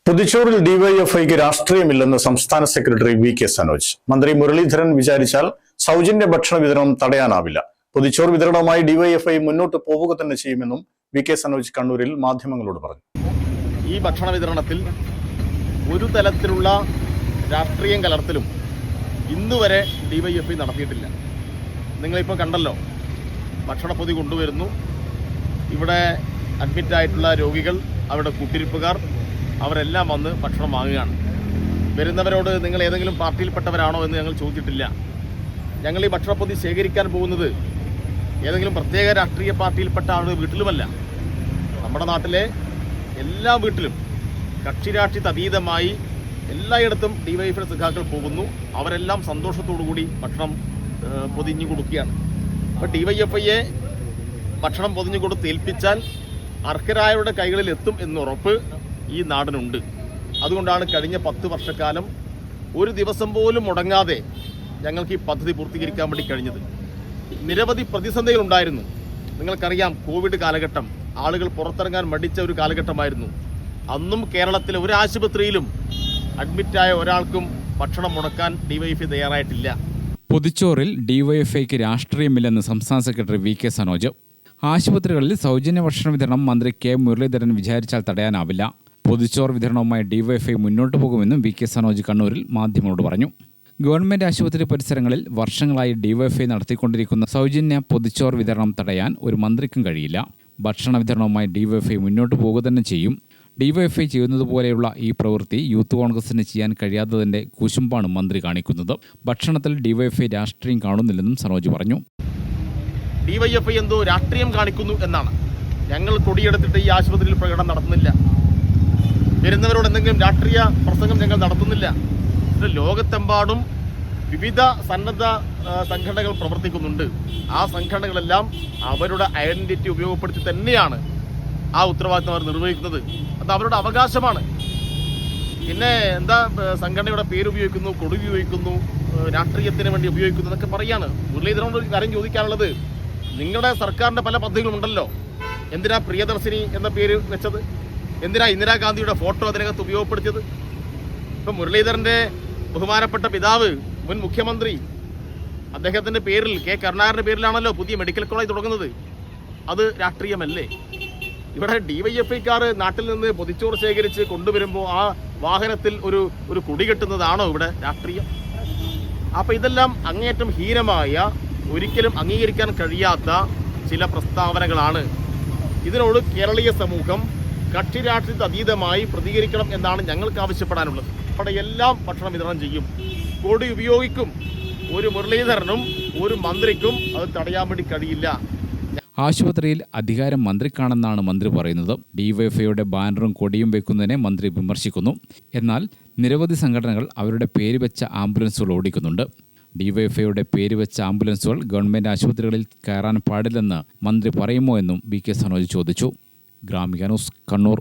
പുതുച്ചോറിൽ ഡിവൈഎഫ്ഐക്ക് രാഷ്ട്രീയമില്ലെന്ന് സംസ്ഥാന secretary VK. Sanoj. മന്ത്രി മുരളീധരൻ വിചാരിച്ചാൽ സൗജന്യ ഭക്ഷണ വിതരണം തടയാനാവില്ല. പുതുച്ചോർ വിതരണവുമായി ഡിവൈഎഫ്ഐ മുന്നോട്ട് പോവുക തന്നെ ചെയ്യുമെന്നും വി.കെ. സനോജ് കണ്ണൂരിൽ മാധ്യമങ്ങളോട് പറഞ്ഞു. ഈ ഭക്ഷണ വിതരണത്തിൽ ഒരു തരത്തിലുള്ള രാഷ്ട്രീയം കലർത്തലും ഇന്നുവരെ ഡിവൈഎഫ്ഐ നടത്തിയിട്ടില്ല. നിങ്ങളിപ്പോൾ കണ്ടല്ലോ, ഭക്ഷണപ്പൊതി കൊണ്ടുവരുന്നു, ഇവിടെ അഡ്മിറ്റായിട്ടുള്ള രോഗികൾ, അവരുടെ കൂട്ടിരിപ്പുകാർ അവരെല്ലാം വന്ന് ഭക്ഷണം വാങ്ങുകയാണ്. വരുന്നവരോട് നിങ്ങൾ ഏതെങ്കിലും പാർട്ടിയിൽപ്പെട്ടവരാണോ എന്ന് ഞങ്ങൾ ചോദിച്ചിട്ടില്ല. ഞങ്ങൾ ഈ ഭക്ഷണപ്പൊതി ശേഖരിക്കാൻ പോകുന്നത് ഏതെങ്കിലും പ്രത്യേക രാഷ്ട്രീയ പാർട്ടിയിൽപ്പെട്ട ആളുടെ വീട്ടിലുമല്ല. നമ്മുടെ നാട്ടിലെ എല്ലാ വീട്ടിലും കക്ഷിരാഷ്ട്രീയത്തിന് അതീതമായി എല്ലായിടത്തും ഡിവൈഎഫ്ഐ സഖാക്കൾ പോകുന്നു. അവരെല്ലാം സന്തോഷത്തോടു കൂടി ഭക്ഷണം പൊതിഞ്ഞു കൊടുക്കുകയാണ്. അപ്പോൾ ഡിവൈഎഫ്ഐയെ ഭക്ഷണം പൊതിഞ്ഞു കൊടുത്ത് ഏൽപ്പിച്ചാൽ അർഹരായവരുടെ കൈകളിൽ എത്തും എന്നുറപ്പ് ഈ നാടിനുണ്ട്. അതുകൊണ്ടാണ് കഴിഞ്ഞ 10 വർഷക്കാലം ഒരു ദിവസം പോലും മുടങ്ങാതെ ഞങ്ങൾക്ക് ഈ പദ്ധതി പൂർത്തീകരിക്കാൻ വേണ്ടി കഴിഞ്ഞത്. നിരവധി പ്രതിസന്ധികളുണ്ടായിരുന്നു. നിങ്ങൾക്കറിയാം, കോവിഡ് കാലഘട്ടം, ആളുകൾ പുറത്തിറങ്ങാൻ മടിച്ച ഒരു കാലഘട്ടമായിരുന്നു. അന്നും കേരളത്തിലെ ഒരു ആശുപത്രിയിലും അഡ്മിറ്റായ ഒരാൾക്കും ഭക്ഷണം മുടക്കാൻ ഡിവൈഎഫ്ഐ തയ്യാറായിട്ടില്ല. പുതുച്ചോറിൽ ഡിവൈഎഫ്ഐക്ക് രാഷ്ട്രീയമില്ലെന്ന് സംസ്ഥാന സെക്രട്ടറി വി.കെ. സനോജ്. ആശുപത്രികളിൽ സൗജന്യ ഭക്ഷണ വിതരണം മന്ത്രി കെ. മുരളീധരൻ വിചാരിച്ചാൽ തടയാനാവില്ല. പൊതുച്ചോർ വിതരണവുമായി ഡിവൈഎഫ്ഐ മുന്നോട്ട് പോകുമെന്നും വി.കെ. സനോജ് കണ്ണൂരിൽ മാധ്യമങ്ങളോട് പറഞ്ഞു. ഗവൺമെന്റ് ആശുപത്രി പരിസരങ്ങളിൽ വർഷങ്ങളായി ഡിവൈഎഫ്ഐ നടത്തിക്കൊണ്ടിരിക്കുന്ന സൗജന്യ പൊതുച്ചോർ വിതരണം തടയാൻ ഒരു മന്ത്രിക്കും കഴിയില്ല. ഭക്ഷണ വിതരണവുമായി ഡിവൈഎഫ്ഐ മുന്നോട്ട് പോകുക തന്നെ ചെയ്യും. ഡിവൈഎഫ്ഐ ചെയ്യുന്നതുപോലെയുള്ള ഈ പ്രവൃത്തി യൂത്ത് കോൺഗ്രസിന് ചെയ്യാൻ കഴിയാത്തതിന്റെ കുശുമ്പാണ് മന്ത്രി കാണിക്കുന്നത്. ഭക്ഷണത്തിൽ ഡിവൈഎഫ്ഐ രാഷ്ട്രീയം കാണുന്നില്ലെന്നും സനോജ് പറഞ്ഞു. ഡിവൈഎഫ്ഐ എന്തോ രാഷ്ട്രീയം കാണിക്കുന്നു എന്നാണ്. ഞങ്ങൾ കൊടിയെടുത്തിട്ട് ഈ ആശുപത്രിയിൽ പ്രകടനം നടത്തുന്നില്ല. വരുന്നവരോട് എന്തെങ്കിലും രാഷ്ട്രീയ പ്രസംഗം ഞങ്ങൾ നടത്തുന്നില്ല. ലോകത്തെമ്പാടും വിവിധ സന്നദ്ധ സംഘടനകൾ പ്രവർത്തിക്കുന്നുണ്ട്. ആ സംഘടനകളെല്ലാം അവരുടെ ഐഡന്റിറ്റി ഉപയോഗപ്പെടുത്തി തന്നെയാണ് ആ ഉത്തരവാദിത്തം അവർ നിർവഹിക്കുന്നത്. അത് അവരുടെ അവകാശമാണ്. പിന്നെ എന്താ സംഘടനയുടെ പേര് ഉപയോഗിക്കുന്നു, കൊടി ഉപയോഗിക്കുന്നു, രാഷ്ട്രീയത്തിന് വേണ്ടി ഉപയോഗിക്കുന്നു എന്നൊക്കെ പറയാണ്. മുരളീധരനോട് ഒരു കാര്യം ചോദിക്കാനുള്ളത്, നിങ്ങളുടെ സർക്കാരിൻ്റെ പല പദ്ധതികളുണ്ടല്ലോ. എന്തിനാ പ്രിയദർശിനി എന്ന പേര് വെച്ചത്? എന്തിനാ ഇന്ദിരാഗാന്ധിയുടെ ഫോട്ടോ അതിനകത്ത് ഉപയോഗപ്പെടുത്തിയത്? ഇപ്പം മുരളീധരൻ്റെ ബഹുമാനപ്പെട്ട പിതാവ്, മുൻ മുഖ്യമന്ത്രി, അദ്ദേഹത്തിൻ്റെ പേരിൽ, കെ. കരുണാകരൻ്റെ പേരിലാണല്ലോ പുതിയ മെഡിക്കൽ കോളേജ് തുടങ്ങുന്നത്. അത് രാഷ്ട്രീയമല്ലേ? ഇവിടെ ഡിവൈഎഫ്ഐക്കാർ നാട്ടിൽ നിന്ന് പൊതിച്ചോറ് ശേഖരിച്ച് കൊണ്ടുവരുമ്പോൾ ആ വാഹനത്തിൽ ഒരു കൊടി കെട്ടുന്നതാണോ ഇവിടെ രാഷ്ട്രീയം? അപ്പം ഇതെല്ലാം അങ്ങേയറ്റം ഹീനമായ, ഒരിക്കലും അംഗീകരിക്കാൻ കഴിയാത്ത ചില പ്രസ്താവനകളാണ്. ഇതിനോട് കേരളീയ സമൂഹം കക്ഷി രാഷ്ട്രീയത്തിന് അതീതമായി പ്രതികരിക്കണം എന്നാണ് ഞങ്ങൾക്ക് ആവശ്യപ്പെടാനുള്ളത്. അവിടെ എല്ലാം ഭക്ഷണം വിതരണം ചെയ്യും, കൊടി ഉപയോഗിക്കും. ഒരു മുരളീധരനും ഒരു മന്ത്രിക്കും അത് തടയാൻ വേണ്ടി കഴിയില്ല. ആശുപത്രിയിൽ അധികാരം മന്ത്രിക്കാണെന്നാണ് മന്ത്രി പറയുന്നത്. ഡിവൈഎഫ്ഐയുടെ ബാനറും കൊടിയും വെക്കുന്നതിനെ മന്ത്രി വിമർശിക്കുന്നു. എന്നാൽ നിരവധി സംഘടനകൾ അവരുടെ പേര് വെച്ച ആംബുലൻസുകൾ ഓടിക്കുന്നുണ്ട്. ഡിവൈഎഫ്ഐയുടെ പേര് വെച്ച ആംബുലൻസുകൾ ഗവൺമെന്റ് ആശുപത്രികളിൽ കയറാൻ പാടില്ലെന്ന് മന്ത്രി പറയുമോ എന്നും വി.കെ. സനോജ് ചോദിച്ചു. ഗ്രാമിക ന്യൂസ്, കണ്ണൂർ.